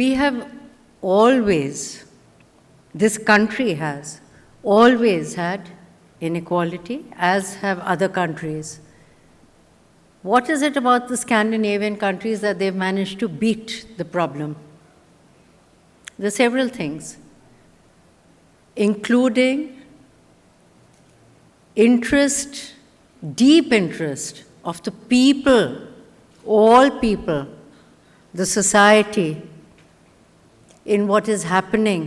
we have always, this country has always had inequality, as have other countries. What is it about the Scandinavian countries that they've managed to beat the problem? There are several things, including interest, deep interest of the people, all people, the society, in what is happening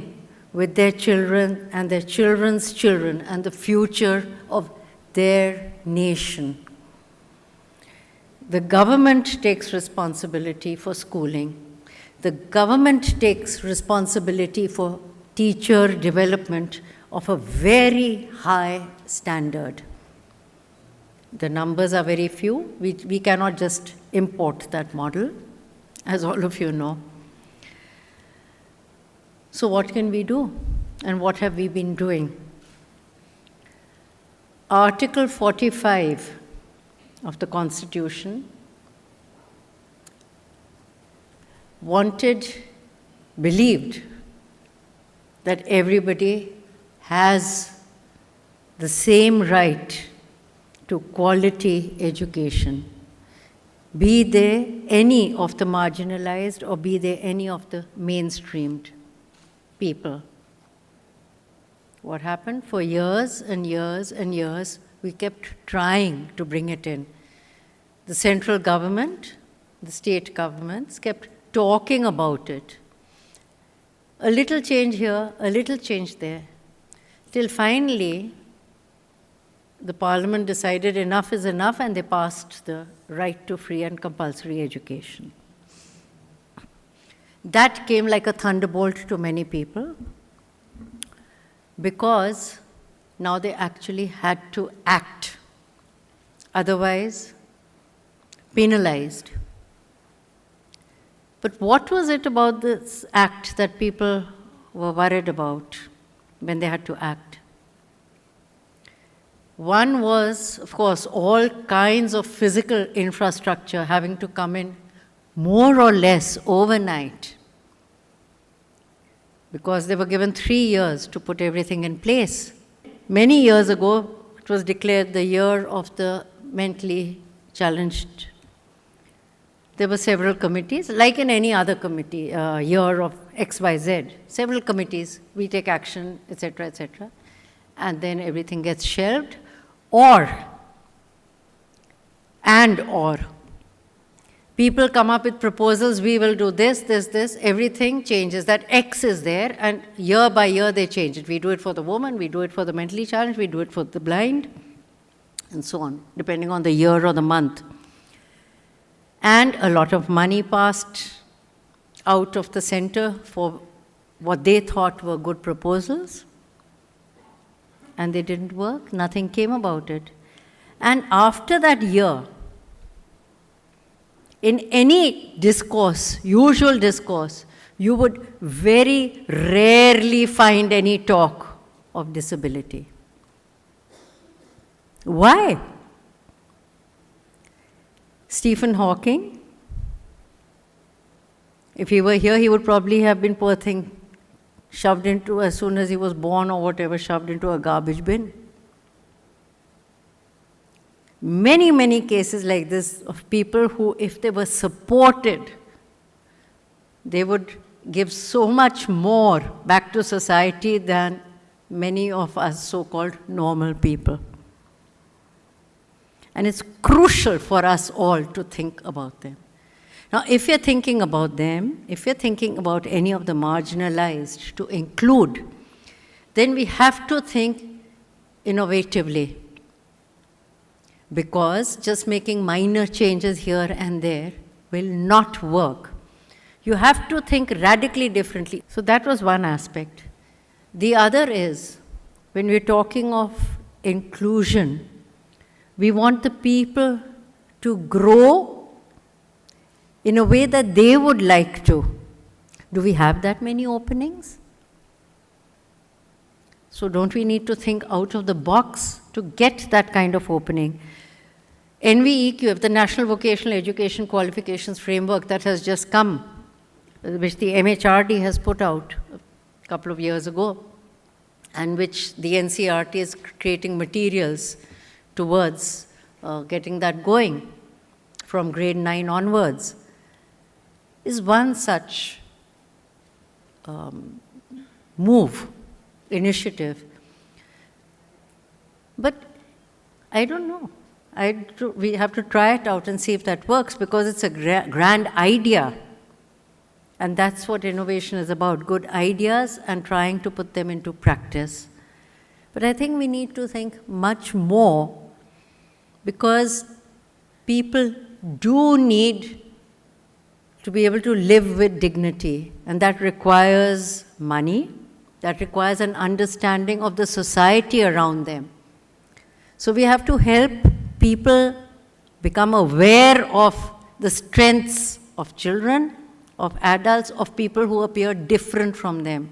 with their children and their children's children and the future of their nation. The government takes responsibility for schooling. The government takes responsibility for teacher development of a very high standard. The numbers are very few. We cannot just import that model, as all of you know. So what can we do? And what have we been doing? Article 45 of the Constitution believed that everybody has the same right to quality education, be they any of the marginalized or be they any of the mainstreamed people. What happened? For years and years and years, we kept trying to bring it in. The central government, the state governments kept talking about it. A little change here, a little change there, till finally the parliament decided enough is enough and they passed the right to free and compulsory education. That came like a thunderbolt to many people because now they actually had to act, otherwise penalized. But what was it about this act that people were worried about when they had to act? One was, of course, all kinds of physical infrastructure having to come in more or less overnight, because they were given 3 years to put everything in place. Many years ago, it was declared the year of the mentally challenged. There were several committees, like in any other committee, year of XYZ, several committees, we take action, etc., etc., and then everything gets shelved, or people come up with proposals, we will do this, everything changes. That X is there, and year by year they change it. We do it for the woman, we do it for the mentally challenged, we do it for the blind, and so on, depending on the year or the month. And a lot of money passed out of the center for what they thought were good proposals, and they didn't work, nothing came about it. And after that year, in any discourse, usual discourse, you would very rarely find any talk of disability. Why? Stephen Hawking, if he were here, he would probably have been, poor thing, shoved into, as soon as he was born or whatever, shoved into a garbage bin. Many, many cases like this of people who, if they were supported, they would give so much more back to society than many of us so-called normal people. And it's crucial for us all to think about them. Now, if you're thinking about them, if you're thinking about any of the marginalized to include, then we have to think innovatively. Because just making minor changes here and there will not work. You have to think radically differently. So that was one aspect. The other is, when we're talking of inclusion, we want the people to grow in a way that they would like to. Do we have that many openings? So don't we need to think out of the box to get that kind of opening? NVEQ, the National Vocational Education Qualifications Framework that has just come which the MHRD has put out a couple of years ago, and which the NCERT is creating materials towards getting that going from grade 9 onwards, is one such initiative. But I don't know. We have to try it out and see if that works, because it's a grand idea. And that's what innovation is about, good ideas and trying to put them into practice. But I think we need to think much more, because people do need to be able to live with dignity, and that requires money, that requires an understanding of the society around them. So we have to help people become aware of the strengths of children, of adults, of people who appear different from them.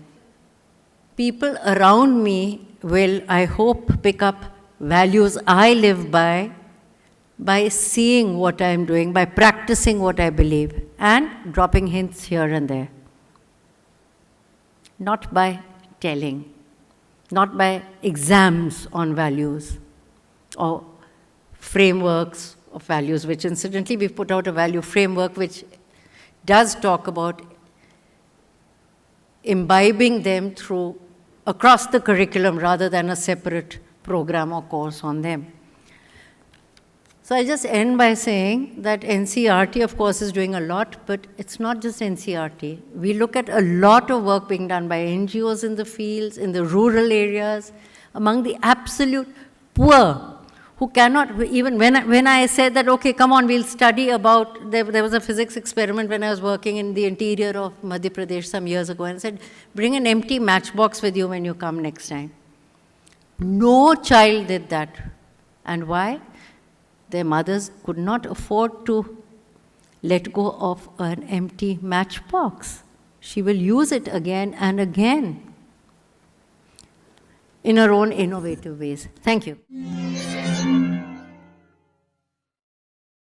People around me will, I hope, pick up values I live by seeing what I'm doing, by practicing what I believe, and dropping hints here and there. Not by telling, not by exams on values or frameworks of values, which incidentally we've put out a value framework which does talk about imbibing them through across the curriculum rather than a separate program or course on them. So I just end by saying that NCERT, of course, is doing a lot, but it's not just NCERT. We look at a lot of work being done by NGOs in the fields, in the rural areas, among the absolute poor, who cannot, even when I said that, okay, come on, we'll study about, there was a physics experiment when I was working in the interior of Madhya Pradesh some years ago, and I said, bring an empty matchbox with you when you come next time. No child did that. And why? Their mothers could not afford to let go of an empty matchbox. She will use it again and again in her own innovative ways. Thank you.